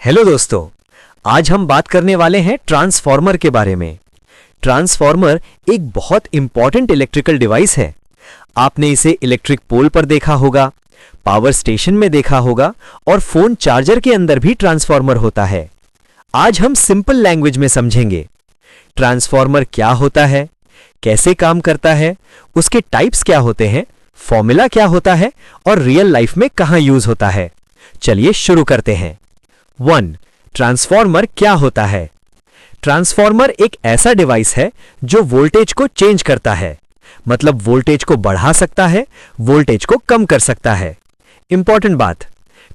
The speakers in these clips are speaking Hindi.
हेलो दोस्तों, आज हम बात करने वाले हैं ट्रांसफॉर्मर के बारे में। ट्रांसफॉर्मर एक बहुत इंपॉर्टेंट इलेक्ट्रिकल डिवाइस है। आपने इसे इलेक्ट्रिक पोल पर देखा होगा, पावर स्टेशन में देखा होगा और फोन चार्जर के अंदर भी ट्रांसफॉर्मर होता है। आज हम सिंपल लैंग्वेज में समझेंगे ट्रांसफॉर्मर क्या होता है, कैसे काम करता है, उसके टाइप्स क्या होते हैं, फॉर्मूला क्या होता है और रियल लाइफ में कहां यूज होता है। चलिए शुरू करते हैं। 1. ट्रांसफॉर्मर क्या होता है? ट्रांसफॉर्मर एक ऐसा डिवाइस है जो वोल्टेज को चेंज करता है, मतलब वोल्टेज को बढ़ा सकता है, वोल्टेज को कम कर सकता है। इंपॉर्टेंट बात,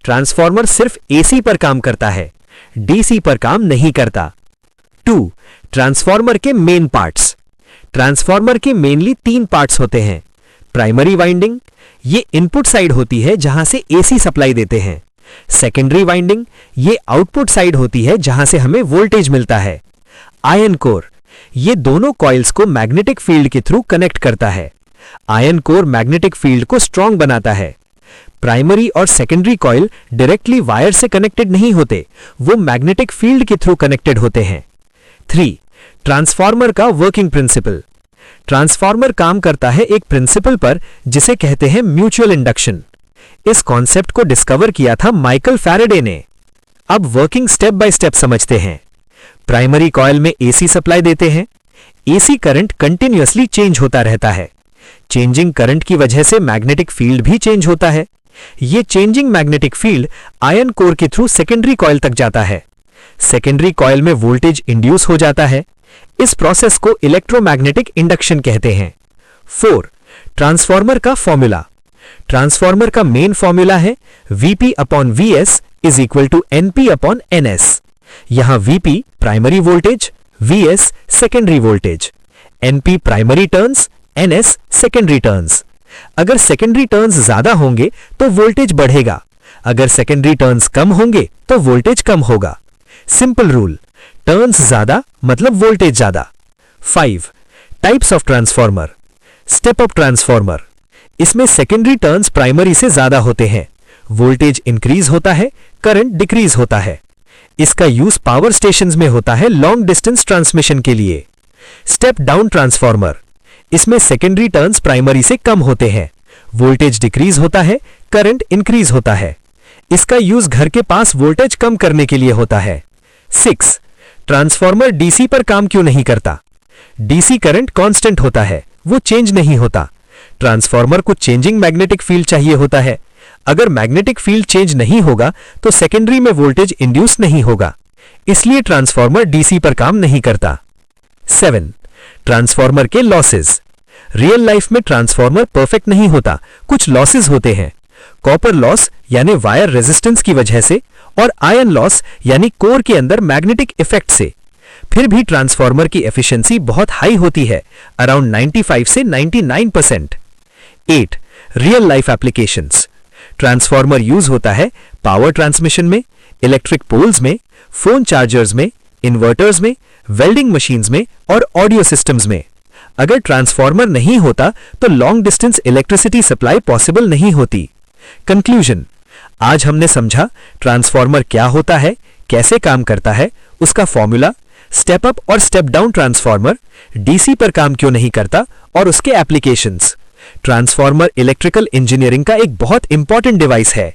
ट्रांसफॉर्मर सिर्फ एसी पर काम करता है, डीसी पर काम नहीं करता। 2. ट्रांसफॉर्मर के मेन पार्ट्स। ट्रांसफॉर्मर के मेनली 3 पार्ट्स होते हैं। प्राइमरी वाइंडिंग, ये इनपुट साइड होती है जहां से एसी सप्लाई देते हैं। सेकेंडरी वाइंडिंग, ये आउटपुट साइड होती है जहां से हमें वोल्टेज मिलता है। आयन कोर, ये दोनों कॉइल्स को मैग्नेटिक फील्ड के थ्रू कनेक्ट करता है। आयन कोर मैग्नेटिक फील्ड को स्ट्रांग बनाता है। प्राइमरी और सेकेंडरी कॉइल डायरेक्टली वायर से कनेक्टेड नहीं होते, वो मैग्नेटिक फील्ड के थ्रू कनेक्टेड होते हैं। 3. ट्रांसफॉर्मर का वर्किंग प्रिंसिपल। ट्रांसफॉर्मर काम करता है एक प्रिंसिपल पर जिसे कहते हैं म्यूचुअल इंडक्शन। इस कॉन्सेप्ट को डिस्कवर किया था माइकल फैराडे ने। अब वर्किंग स्टेप बाय स्टेप समझते हैं। प्राइमरी कॉइल में एसी सप्लाई देते हैं। एसी करंट कंटिन्यूअसली चेंज होता रहता है। चेंजिंग करंट की वजह से मैग्नेटिक फील्ड भी चेंज होता है। यह changing magnetic field iron core के थ्रू सेकेंडरी कॉइल तक जाता है। सेकेंडरी कॉइल में वोल्टेज इंड्यूस हो जाता है। इस प्रोसेस को इलेक्ट्रोमैग्नेटिक इंडक्शन कहते हैं। 4. ट्रांसफॉर्मर का फॉर्मूला। ट्रांसफॉर्मर का मेन फॉर्मूला है Vp upon Vs is equal to NP upon NS। यहां Vp primary voltage, Vs secondary voltage, NP primary turns, NS secondary turns. अगर सेकेंडरी टर्न्स ज्यादा होंगे तो वोल्टेज बढ़ेगा, अगर सेकेंडरी टर्न्स कम होंगे तो वोल्टेज कम होगा। सिंपल रूल, टर्न्स ज्यादा मतलब वोल्टेज ज्यादा। 5. Types of transformer. Step up transformer, इसमें सेकेंडरी टर्न्स प्राइमरी से ज्यादा होते हैं, वोल्टेज इंक्रीज होता है, करंट डिक्रीज होता है। इसका यूज पावर स्टेशंस में होता है लॉन्ग डिस्टेंस ट्रांसमिशन के लिए। स्टेप डाउन ट्रांसफॉर्मर, इसमें सेकेंडरी टर्न्स प्राइमरी से कम होते हैं, वोल्टेज डिक्रीज होता है, करंट इंक्रीज होता है। इसका यूज घर के पास वोल्टेज कम करने के लिए होता है। 6. ट्रांसफॉर्मर डीसी पर काम क्यों नहीं करता? डीसी करंट कांस्टेंट होता है, वो चेंज नहीं होता। ट्रांसफॉर्मर को चेंजिंग मैग्नेटिक फील्ड चाहिए होता है। अगर मैग्नेटिक फील्ड चेंज नहीं होगा तो सेकेंडरी में वोल्टेज इंड्यूस नहीं होगा, इसलिए ट्रांसफॉर्मर डीसी पर काम नहीं करता। 7. ट्रांसफॉर्मर के लॉसेस। रियल लाइफ में ट्रांसफॉर्मर परफेक्ट नहीं होता, कुछ लॉसेस होते हैं। कॉपर लॉस यानी वायर रेजिस्टेंस की वजह से और आयन लॉस यानी कोर के अंदर मैग्नेटिक इफेक्ट से। फिर भी ट्रांसफॉर्मर की एफिशिएंसी बहुत हाई होती है, अराउंड 95 से 99%। 8. Real life applications. Transformer use होता है पावर ट्रांसमिशन में, इलेक्ट्रिक पोल्स में, फोन चार्जर्स में, इन्वर्टर्स में, वेल्डिंग मशीन्स में और ऑडियो सिस्टम्स में। अगर ट्रांसफॉर्मर नहीं होता तो long distance electricity supply possible नहीं होती। कंक्लूजन, आज हमने समझा ट्रांसफॉर्मर क्या होता है, कैसे काम करता है, उसका फॉर्मूला, स्टेप अप और स्टेप डाउन ट्रांसफॉर्मर, डीसी पर काम क्यों नहीं करता और उसके एप्लीकेशंस। ट्रांसफॉर्मर इलेक्ट्रिकल इंजीनियरिंग का एक बहुत इंपॉर्टेंट डिवाइस है।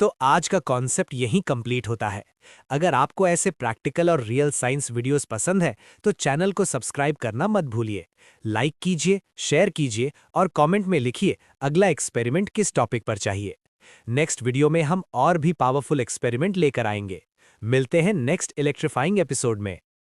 तो आज का कॉन्सेप्ट यहीं कंप्लीट होता है। अगर आपको ऐसे प्रैक्टिकल और रियल साइंस वीडियोस पसंद है तो चैनल को सब्सक्राइब करना मत भूलिए। लाइक कीजिए, शेयर कीजिए और कमेंट में लिखिए अगला एक्सपेरिमेंट किस टॉपिक पर चाहिए। नेक्स्ट वीडियो में हम और भी पावरफुल एक्सपेरिमेंट लेकर आएंगे। मिलते हैं नेक्स्ट इलेक्ट्रीफाइंग एपिसोड में।